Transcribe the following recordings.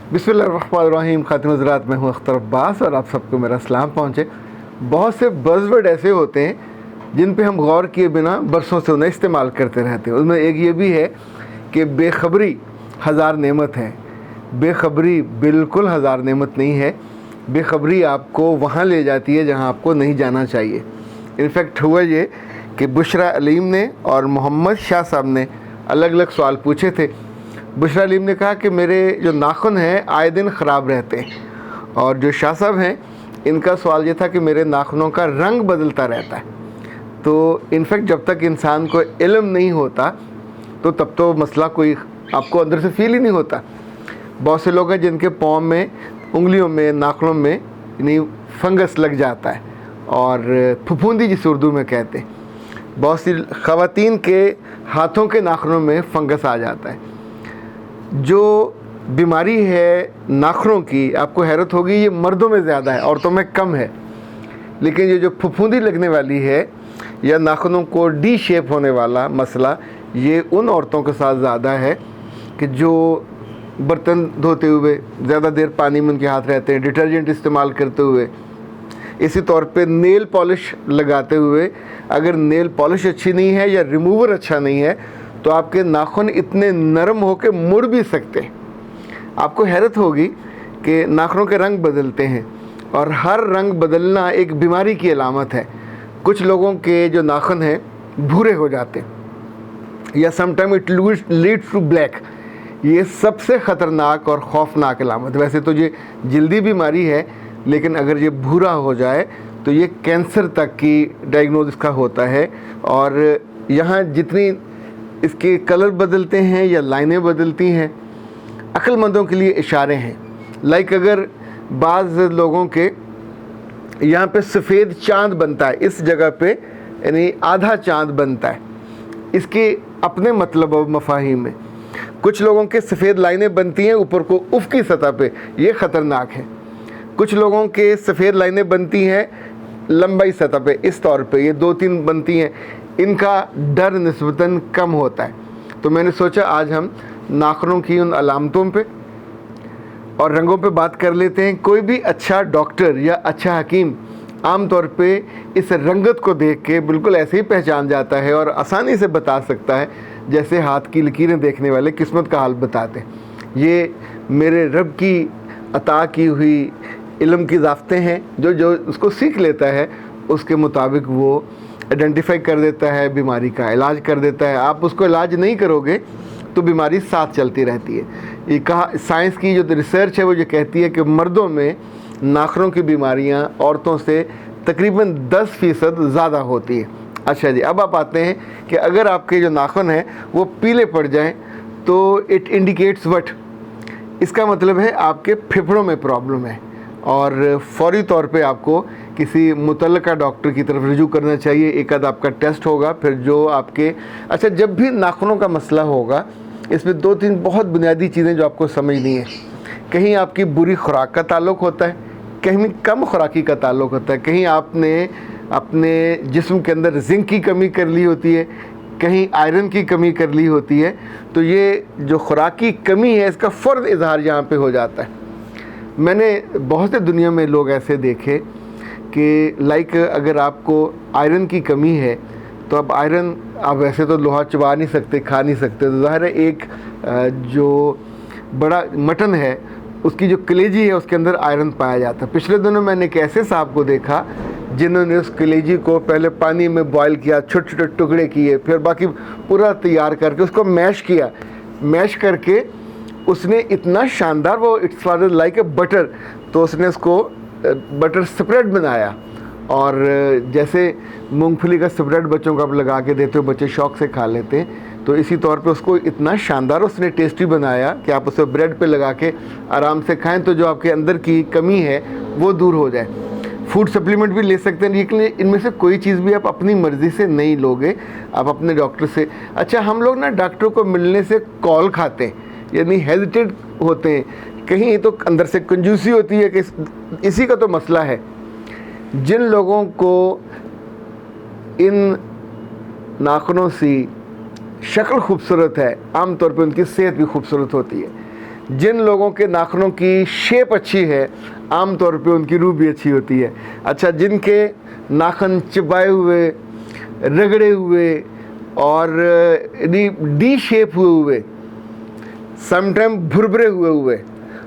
बिस्मिल्लाहिर्रहमानिर्रहीम। खातिम हज़रात, मैं हूँ अख्तर अब्बास और आप सबको मेरा सलाम पहुँचे। बहुत से बज़वर्ड ऐसे होते हैं जिन पे हम गौर किए बिना बरसों से उन्हें इस्तेमाल करते रहते हैं। उसमें एक ये भी है कि बेखबरी हज़ार नेमत है। बेखबरी बिल्कुल हज़ार नेमत नहीं है। बेखबरी आपको वहाँ ले जाती है जहाँ आपको नहीं जाना चाहिए। इनफैक्ट हुआ ये कि बुशरा अलीम ने और मोहम्मद शाह साहब ने अलग अलग सवाल पूछे थे। बुशरा अलीम ने कहा कि मेरे जो नाखून हैं आए दिन ख़राब रहते हैं, और जो शाह साहब हैं इनका सवाल ये था कि मेरे नाखूनों का रंग बदलता रहता है। तो इनफैक्ट जब तक इंसान को इल्म नहीं होता तो तब तो मसला कोई आपको अंदर से फील ही नहीं होता। बहुत से लोग हैं जिनके पाँव में, उंगलियों में, नाखूनों में यानी फंगस लग जाता है और फफूंदी जिसे उर्दू में कहते हैं। बहुत सी ख़वातीन के हाथों के नाखूनों में फंगस आ जाता है। जो बीमारी है नाखूनों की, आपको हैरत होगी ये मर्दों में ज़्यादा है, औरतों में कम है। लेकिन ये जो फफूंदी लगने वाली है या नाखूनों को डी शेप होने वाला मसला, ये उन औरतों के साथ ज़्यादा है कि जो बर्तन धोते हुए ज़्यादा देर पानी में उनके हाथ रहते हैं, डिटर्जेंट इस्तेमाल करते हुए, इसी तौर पे नेल पॉलिश लगाते हुए। अगर नेल पॉलिश अच्छी नहीं है या रिमूवर अच्छा नहीं है तो आपके नाखून इतने नरम होकर मुड़ भी सकते हैं। आपको हैरत होगी कि नाखूनों के रंग बदलते हैं और हर रंग बदलना एक बीमारी की अलामत है। कुछ लोगों के जो नाखून हैं भूरे हो जाते हैं या sometime it leads to black. ये सबसे ख़तरनाक और ख़ौफनाक अलामत। वैसे तो ये जल्दी बीमारी है, लेकिन अगर ये भूरा हो जाए तो ये कैंसर तक की डायग्नोसिस का होता है। और यहाँ जितनी इसके कलर बदलते हैं या लाइनें बदलती हैं, अक्लमंदों के लिए इशारे हैं। लाइक अगर बाज़ लोगों के यहाँ पे सफ़ेद चाँद बनता है, इस जगह पे यानी आधा चाँद बनता है, इसके अपने मतलब और मफाहिम में। कुछ लोगों के सफ़ेद लाइनें बनती हैं ऊपर को उफ़ की सतह पे, ये ख़तरनाक है। कुछ लोगों के सफ़ेद लाइनें बनती हैं लंबाई सतह पे, इस तौर पे ये 2-3 बनती हैं, इनका डर निस्बतन कम होता है। तो मैंने सोचा आज हम नाखूनों की उन अलामतों पे और रंगों पे बात कर लेते हैं। कोई भी अच्छा डॉक्टर या अच्छा हकीम आम तौर पे इस रंगत को देख के बिल्कुल ऐसे ही पहचान जाता है और आसानी से बता सकता है जैसे हाथ की लकीरें देखने वाले किस्मत का हाल बताते हैं। ये मेरे रब की अता की हुई इल्म की ज़ाफ्ते हैं। जो उसको सीख लेता है उसके मुताबिक वो आइडेंटिफाई कर देता है, बीमारी का इलाज कर देता है। आप उसको इलाज नहीं करोगे तो बीमारी साथ चलती रहती है। ये कहा, साइंस की जो रिसर्च है वो ये कहती है कि मर्दों में नाखूनों की बीमारियां औरतों से तकरीबन 10% ज़्यादा होती है। अच्छा जी, अब आप आते हैं कि अगर आपके जो नाखून हैं वो पीले पड़ जाएं तो इट इंडिकेट्स व्हाट, इसका मतलब है आपके फेफड़ों में प्रॉब्लम है और फौरी तौर पे आपको किसी मुतल्लका डॉक्टर की तरफ रुजू करना चाहिए। एक आध आपका टेस्ट होगा, फिर जो आपके अच्छा, जब भी नाखूनों का मसला होगा इसमें 2-3 बहुत बुनियादी चीज़ें जो आपको समझनी है। कहीं आपकी बुरी खुराक का ताल्लुक़ होता है, कहीं कम खुराकी का ताल्लुक़ होता है, कहीं आपने अपने जिस्म के अंदर जिंक की कमी कर ली होती है, कहीं आयरन की कमी कर ली होती है। तो ये जो खुराकी कमी है इसका फ़र्द इजहार यहाँ पे हो जाता है। मैंने बहुत से दुनिया में लोग ऐसे देखे कि लाइक अगर आपको आयरन की कमी है तो अब आयरन, आप वैसे तो लोहा चबा नहीं सकते, खा नहीं सकते, तो ज़ाहिर है एक जो बड़ा मटन है उसकी जो कलेजी है उसके अंदर आयरन पाया जाता है। पिछले दिनों मैंने एक ऐसे साहब को देखा जिन्होंने उस कलेजी को पहले पानी में बॉयल किया, छोटे छोटे टुकड़े किए, फिर बाकी पूरा तैयार करके उसको मैश किया। मैश करके उसने इतना शानदार, वो इट्स लाइक ए बटर, तो उसने उसको बटर स्प्रेड बनाया। और जैसे मूंगफली का स्प्रेड बच्चों को आप लगा के देते हो, बच्चे शौक़ से खा लेते हैं, तो इसी तौर पे उसको इतना शानदार उसने टेस्टी बनाया कि आप उसे ब्रेड पे लगा के आराम से खाएं तो जो आपके अंदर की कमी है वो दूर हो जाए। फूड सप्लीमेंट भी ले सकते हैं, लेकिन इनमें से कोई चीज़ भी आप अपनी मर्ज़ी से नहीं लोगे, आप अपने डॉक्टर से। अच्छा, हम लोग ना डॉक्टर को मिलने से कॉल खाते हैं, यानी हेजिटेट होते हैं, कहीं तो अंदर से कंजूसी होती है कि इसी का तो मसला है। जिन लोगों को इन नाखूनों से शक्ल खूबसूरत है, आम तौर पे उनकी सेहत भी खूबसूरत होती है। जिन लोगों के नाखूनों की शेप अच्छी है आम तौर पे उनकी रूह भी अच्छी होती है। अच्छा, जिनके नाखून चिबाए हुए, रगड़े हुए और डी शेप हुए, समटाइम भुरभुरे हुए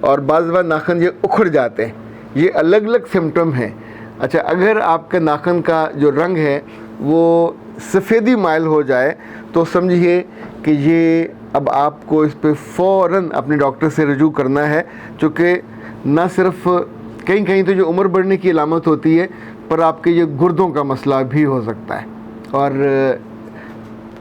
और बाज़ बार नाखून ये उखड़ जाते हैं, ये अलग अलग सिम्टम हैं। अच्छा, अगर आपके नाखून का जो रंग है वो सफ़ेदी माइल हो जाए तो समझिए कि ये अब आपको इस पे फ़ौरन अपने डॉक्टर से रजू करना है, क्योंकि ना सिर्फ कहीं कहीं तो जो उम्र बढ़ने की अलामत होती है, पर आपके ये गुर्दों का मसला भी हो सकता है और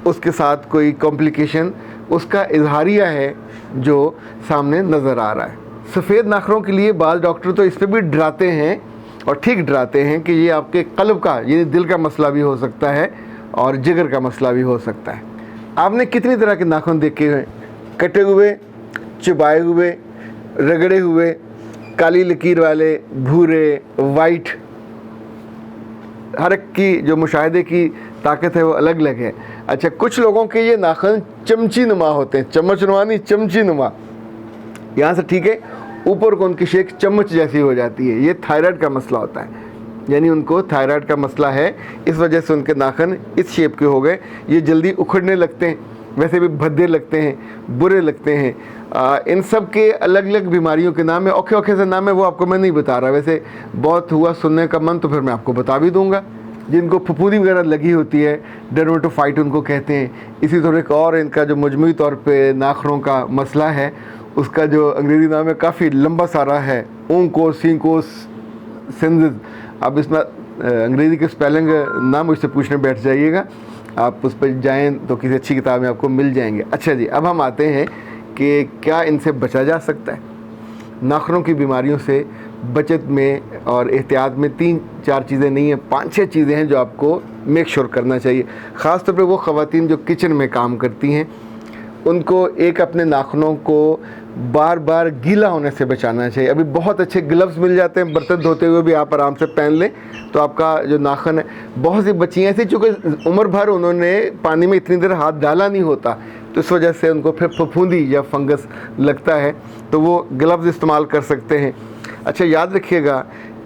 उसके साथ कोई कॉम्प्लिकेशन उसका इजहारिया है जो सामने नज़र आ रहा है। सफ़ेद नाखूनों के लिए बाज़ डॉक्टर तो इस पर भी डराते हैं और ठीक डराते हैं कि ये आपके कल्ब का, ये दिल का मसला भी हो सकता है और जिगर का मसला भी हो सकता है। आपने कितनी तरह के नाखून देखे हैं? कटे हुए, चिबाए हुए, रगड़े हुए, काली लकीर वाले, भूरे, वाइट। हर एक की जो मुशाहिदे की ताकत है वो अलग अलग है। अच्छा, कुछ लोगों के ये नाखून चमची नुमा होते हैं, चम्मच नुमा नहीं, चमची नुमा। यहाँ से ठीक है, ऊपर को उनकी शेख चम्मच जैसी हो जाती है। ये थायराइड का मसला होता है, यानी उनको थायराइड का मसला है, इस वजह से उनके नाखून इस शेप के हो गए। ये जल्दी उखड़ने लगते हैं, वैसे भी भद्दे लगते हैं, बुरे लगते हैं। इन सब के अलग अलग बीमारियों के नाम है, औखे औखे से नाम है, वो आपको मैं नहीं बता रहा। वैसे बहुत हुआ सुनने का मन तो फिर मैं आपको बता भी दूंगा। जिनको फफूंदी वगैरह लगी होती है, डर्मेटोफाइट उनको कहते हैं। इसी तरह एक और इनका जो मजमूई तौर पे नाखूनों का मसला है, उसका जो अंग्रेज़ी नाम है काफ़ी लंबा सारा है, ओंकोसिंकोसिस। आप इसमें अंग्रेज़ी के स्पेलिंग ना मुझसे पूछने बैठ जाइएगा, आप उस पर जाएँ तो किसी अच्छी किताब में आपको मिल जाएंगे। अच्छा जी, अब हम आते हैं कि क्या इनसे बचा जा सकता है। नाखूनों की बीमारियों से बचत में और एहतियात में 3-4 चीज़ें नहीं हैं, 5-6 चीज़ें हैं जो आपको मेक श्योर करना चाहिए। ख़ास तौर पे वो ख़वातीन जो किचन में काम करती हैं, उनको एक अपने नाखूनों को बार बार गीला होने से बचाना चाहिए। अभी बहुत अच्छे ग्लव्स मिल जाते हैं, बर्तन धोते हुए भी आप आराम से पहन लें तो आपका जो नाखून है। बहुत सी बच्चियाँ ऐसी चूँकि उम्र भर उन्होंने पानी में इतनी देर हाथ डाला नहीं होता, तो इस वजह से उनको फिर फफूंदी या फंगस लगता है, तो वो ग्लव्स इस्तेमाल कर सकते हैं। अच्छा, याद रखिएगा,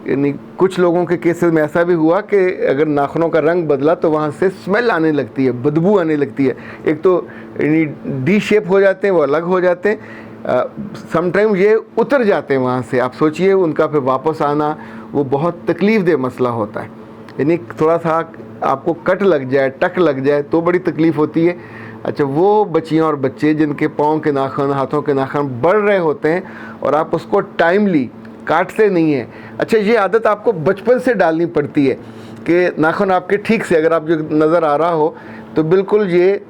यानी कुछ लोगों के केसेस में ऐसा भी हुआ कि अगर नाखूनों का रंग बदला तो वहाँ से स्मेल आने लगती है, बदबू आने लगती है। एक तो डी शेप हो जाते हैं, वो अलग हो जाते हैं, समटाइम ये उतर जाते हैं वहाँ से। आप सोचिए उनका फिर वापस आना वो बहुत तकलीफ़ दे मसला होता है। यानी थोड़ा सा आपको कट लग जाए, टक लग जाए तो बड़ी तकलीफ़ होती है। अच्छा, वो बच्चियाँ और बच्चे जिनके पाँव के नाखून, हाथों के नाखून बढ़ रहे होते हैं और आप उसको टाइमली काटते नहीं हैं। अच्छा, ये आदत आपको बचपन से डालनी पड़ती है कि नाखून आपके ठीक से अगर आप जो नज़र आ रहा हो तो बिल्कुल ये।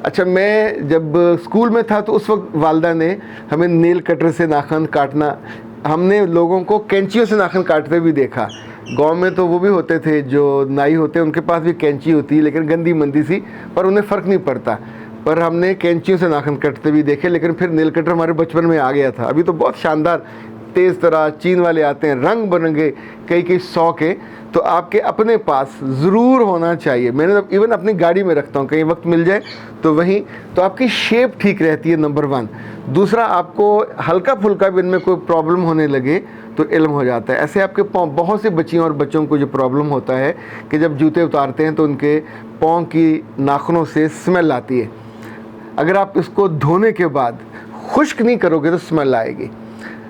अच्छा, मैं जब स्कूल में था तो उस वक्त वालदा ने हमें नेल कटर से नाखून काटना, हमने लोगों को कैंचियों से नाखून काटते भी देखा। गांव में तो वो भी होते थे जो नाई होते हैं, उनके पास भी कैंची होती है, लेकिन गंदी मंदी सी, पर उन्हें फ़र्क नहीं पड़ता। पर हमने कैंचियों से नाखून कटते भी देखे, लेकिन फिर नेल कटर हमारे बचपन में आ गया था। अभी तो बहुत शानदार तेज़ तरह चीन वाले आते हैं, रंग बिरंगे, कई 100 के, तो आपके अपने पास ज़रूर होना चाहिए। मैंने तो इवन अपनी गाड़ी में रखता हूँ, कहीं वक्त मिल जाए तो वहीं, तो आपकी शेप ठीक रहती है, नंबर 1। दूसरा, आपको हल्का फुल्का भी इनमें कोई प्रॉब्लम होने लगे तो इल्म हो जाता है। ऐसे आपके पाँव, बहुत सी बच्चियों और बच्चों को जो प्रॉब्लम होता है कि जब जूते उतारते हैं तो उनके पाँव की नाखूनों से स्मेल आती है। अगर आप इसको धोने के बाद खुश्क नहीं करोगे तो स्मेल आएगी।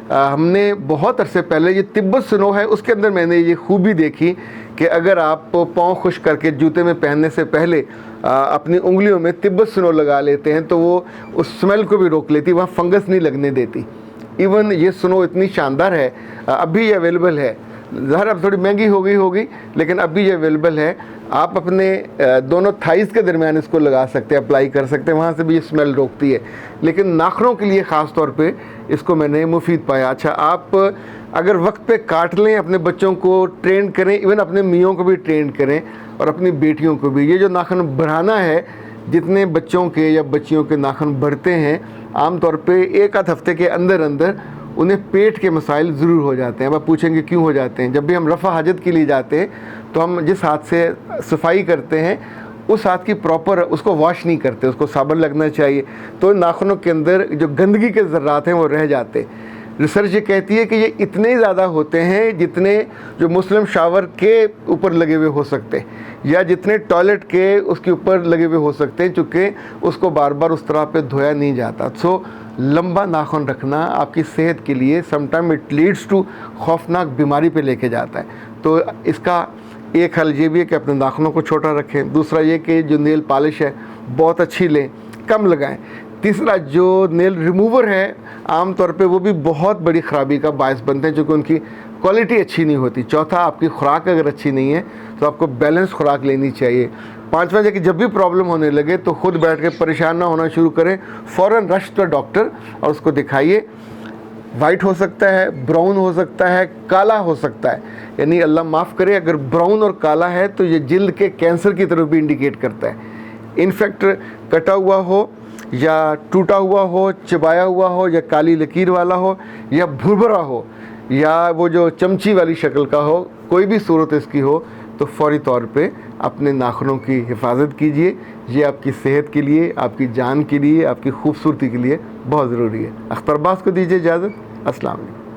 हमने बहुत अरसे पहले, ये तिब्बत स्नो है, उसके अंदर मैंने ये खूबी देखी कि अगर आप पाँव खुश्क करके जूते में पहनने से पहले अपनी उंगलियों में तिब्बत स्नो लगा लेते हैं तो वो उस स्मेल को भी रोक लेती, वहाँ फंगस नहीं लगने देती। इवन ये स्नो इतनी शानदार है, अभी ये अवेलेबल है। ज़ाहिर अब थोड़ी महंगी हो गई होगी, लेकिन अभी ये अवेलेबल है। आप अपने दोनों थाइज़ के दरमियान इसको लगा सकते हैं, अप्लाई कर सकते हैं, वहाँ से भी ये स्मेल रोकती है। लेकिन नाखूनों के लिए ख़ास तौर पे इसको मैंने मुफीद पाया। अच्छा, आप अगर वक्त पे काट लें, अपने बच्चों को ट्रेन करें, इवन अपने मियों को भी ट्रेन करें और अपनी बेटियों को भी। ये जो नाखून बढ़ाना है, जितने बच्चों के या बच्चियों के नाखून बढ़ते हैं, आम तौर पे 1 आध हफ्ते के अंदर अंदर उन्हें पेट के मसाइल ज़रूर हो जाते हैं। अब आप पूछेंगे क्यों हो जाते हैं। जब भी हम रफ़ा हाजत के लिए जाते हैं तो हम जिस हाथ से सफाई करते हैं उस हाथ की प्रॉपर उसको वॉश नहीं करते, उसको साबुन लगना चाहिए, तो नाखूनों के अंदर जो गंदगी के ज़र्रात हैं वो रह जाते। रिसर्च ये कहती है कि ये इतने ज़्यादा होते हैं जितने जो मुस्लिम शावर के ऊपर लगे हुए हो सकते हैं या जितने टॉयलेट के उसके ऊपर लगे हुए हो सकते हैं, चूँकि उसको बार बार उस तरह पे धोया नहीं जाता। सो लंबा नाखून रखना आपकी सेहत के लिए समटाइम इट लीड्स टू खौफनाक बीमारी पे लेके जाता है। तो इसका एक हल ये भी है कि अपने नाखूनों को छोटा रखें। दूसरा ये कि जो नेल पॉलिश है बहुत अच्छी लें, कम लगाएं। तीसरा, जो नेल रिमूवर है आम तौर पे वो भी बहुत बड़ी ख़राबी का बायस बनते हैं क्योंकि उनकी क्वालिटी अच्छी नहीं होती। चौथा, आपकी खुराक अगर अच्छी नहीं है तो आपको बैलेंस खुराक लेनी चाहिए। पांचवा, कि जब भी प्रॉब्लम होने लगे तो खुद बैठ के परेशान ना होना शुरू करें, फ़ौरन रश टू डॉक्टर और उसको दिखाइए। वाइट हो सकता है, ब्राउन हो सकता है, काला हो सकता है, यानी अल्लाह माफ़ करे अगर ब्राउन और काला है तो ये जिल्द के कैंसर की तरफ भी इंडिकेट करता है। इनफैक्ट कटा हुआ हो या टूटा हुआ हो, चिबाया हुआ हो या काली लकीर वाला हो या भुरभुरा हो या वो जो चमची वाली शक्ल का हो, कोई भी सूरत इसकी हो तो फ़ौरी तौर पे अपने नाखूनों की हिफाजत कीजिए। ये आपकी सेहत के लिए, आपकी जान के लिए, आपकी खूबसूरती के लिए बहुत ज़रूरी है। अख्तर अब्बास को दीजिए इजाज़त। अस्सलाम वालेकुम।